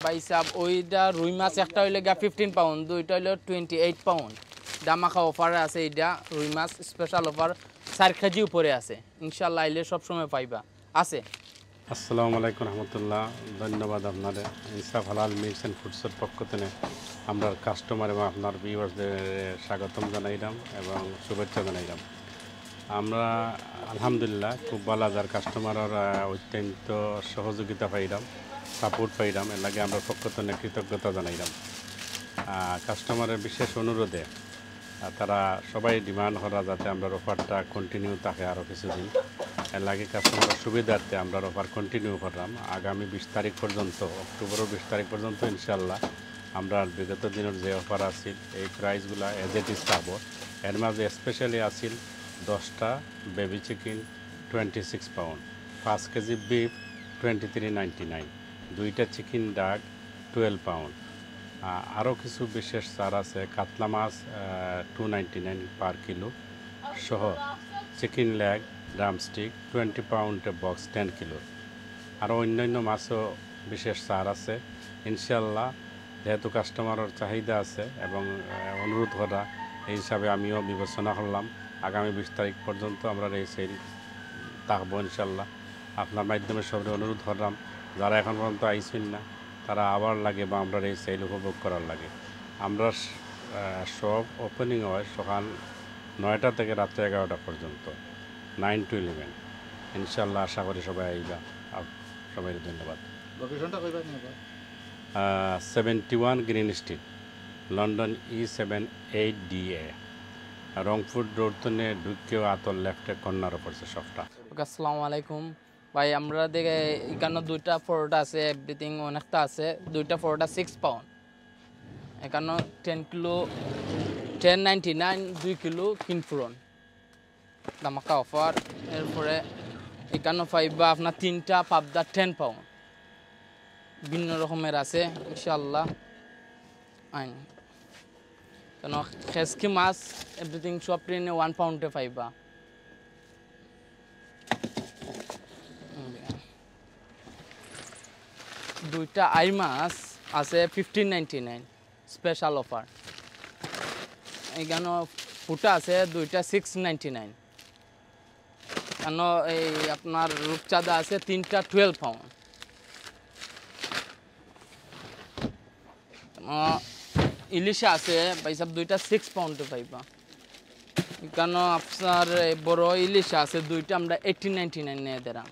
ভাই সাহেব ওইটা রুই মাছ একটা হইলে 15 পাউন্ড, দুইটা হইলে 28 পাউন্ড। দামাখা অফারে আছে এইটা রুই মাছ স্পেশাল অফার 4 কেজি উপরে আছে, ইনশাল্লাহ আইলে সবসময় পাইবা আছে। আসসালামু আলাইকুম রহমতুল্লাহ, ধন্যবাদ আপনার ইনসাফ হালাল মিটস অ্যান্ড ফুডসের পক্ষ থেকে আমরা কাস্টমার এবং আপনার ভিউয়ার্সদের স্বাগতম জানাইলাম এবং শুভেচ্ছা জানাইলাম। আমরা আলহামদুলিল্লাহ খুব ভালো যার কাস্টমারের অত্যন্ত সহযোগিতা পাইলাম, সাপোর্ট পাইলাম, এর লাগে আমরা পক্ষ থেকে কৃতজ্ঞতা জানাইলাম। কাস্টমারের বিশেষ অনুরোধে তারা সবাই ডিমান্ড করা যাতে আমরা অফারটা কন্টিনিউ থাকে আরও কিছুদিন, এর লাগে কাস্টমারের সুবিধার্থে আমরা অফার কন্টিনিউ করলাম আগামী 20 তারিখ পর্যন্ত, অক্টোবরের 20 তারিখ পর্যন্ত ইনশাল্লাহ। আমরা বিগত দিনের যে অফার আছিল এই প্রাইসগুলো এজ ইট ইজ পাবো। এর মাঝে স্পেশালি আছিল 10টা baby chicken 26 pound, 5 KG beef 23.99, 2টা চিকেন ডাক 12 পাউন্ড। আরও কিছু বিশেষ ছাড় আছে, কাতলা মাছ 2.99 পার কিলো সহ চিকেন লেগ ড্রামস্টিক 20 পাউন্ডের বক্স 10 কিলো। আরও অন্যান্য মাছও বিশেষ ছাড় আছে ইনশাল্লাহ। যেহেতু কাস্টমারের চাহিদা আছে এবং অনুরোধ করা, এই হিসাবে আমিও বিবেচনা করলাম আগামী 20 তারিখ পর্যন্ত আমরা এই সেল থাকবো ইনশাল্লাহ। আপনার মাধ্যমে সবাই অনুরোধ করলাম যারা এখন পর্যন্ত আইসেন না তারা আবার লাগে বা আমরা এই সেল উপভোগ করার লাগে। আমরা সব ওপেনিং হয় সকাল 9টা থেকে রাত্রে 11টা পর্যন্ত, 9 to 11 ইনশাল্লাহ। আশা করি সবাই আইবা। সবাই ধন্যবাদ। লোকেশনটা কইবা নিবা? 71 green street, London E78DA, Rangpur road থেকে ঢুকেও আতর লেফটে কর্নার পড়ছে সবটা। ওকে, আসসালামু আলাইকুম ভাই। আমরা দেখে এখানে 2টা পরোটা আছে, এভরিথিং অনেকটা আছে। 2টা পরোটা 6 পাউন্ড, এখানে 10 কিলো 10.99, 2 কিলো কিনফুরন দামাকা অফার। এরপরে এখানে পাইবা আপনার 3টা পাবদা 10 পাউন্ড, ভিন্ন রকমের আছে ইনশাল্লাহ। আইন কেন খেসকি মাছ এভরিথিং সব ট্রেনে 1 পাউন্ডে পাইবা। দুইটা আই মাছ আছে 15.99 স্পেশাল অফার। এখানে ফুটা আছে 2টা 6.99। কেন এই আপনার রূপচাঁদা আছে 3টা 12 পাউন্ড। ইলিশা আছে ভাই সাহেব 2টা 6 পাউন্ডে পাইবা। এখানে আপনার বড় ইলিশা আছে 2টা আমরা 18.99 নিয়ে দিলাম।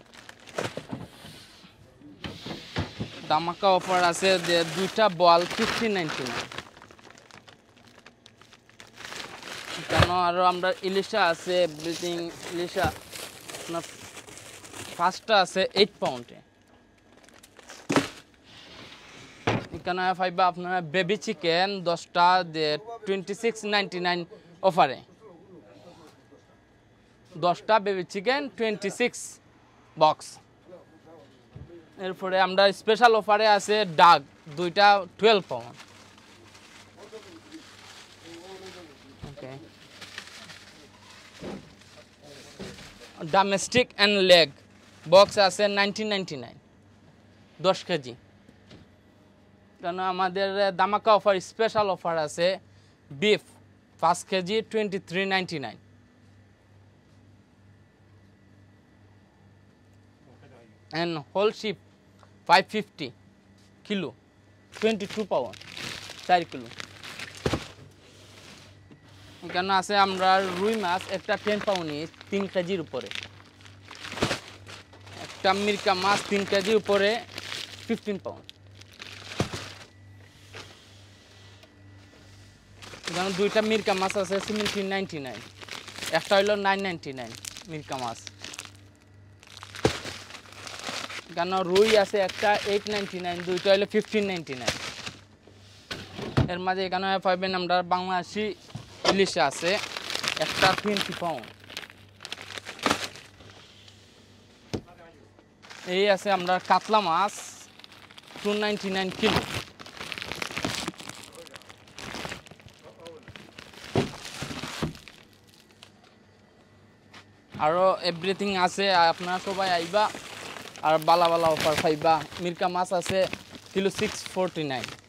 দামাকা অফার আছে যে 2টা বল 15.99। কেন আরো আমরা ইলিশা আছে এভরিথিং ইলিশা আপনার 5টা আছে 8 পাউন্ডে। এখানে পাইবা আপনার বেবি চিকেন 10টা 26.99 অফারে। 10টা বেবি চিকেন 26 বক্স। এরপরে আমরা স্পেশাল অফারে আছে ডাক 2টা 12 pound. Okay, domestic and leg box আছে 19.99, 10 কেজি। কেন আমাদের দামাকা অফার স্পেশাল অফার আছে beef 5 KG 23.99। and whole sheep 550 kilo 22 pound 4 kilo. এখানে আছে আমরা রুই মাছ একটা 10 পাউন্ড 3 কেজির উপরে, একটা মিরকা মাছ 3 কেজির উপরে 15 পাউন্ড। এখানে 2টা মিরকা মাছ আছে 17.99, একটা হইলো 9.99 মিরকা মাছ। কেন রুই আছে একটা 8.99, 2টা হইলো 15.99। এর মাঝে এখানে পাইবেন আমরা বাংলাদেশি ইলিশ আছে একটা 20 পাউন্ড। এই আছে আমরা কাতলা মাছ 299 কিলো। আরো এভরিথিং আছে, আপনারা সবাই আইবা আর বালা বালা অফার পাইবা। মিরকা মাছ আছে কিলো 649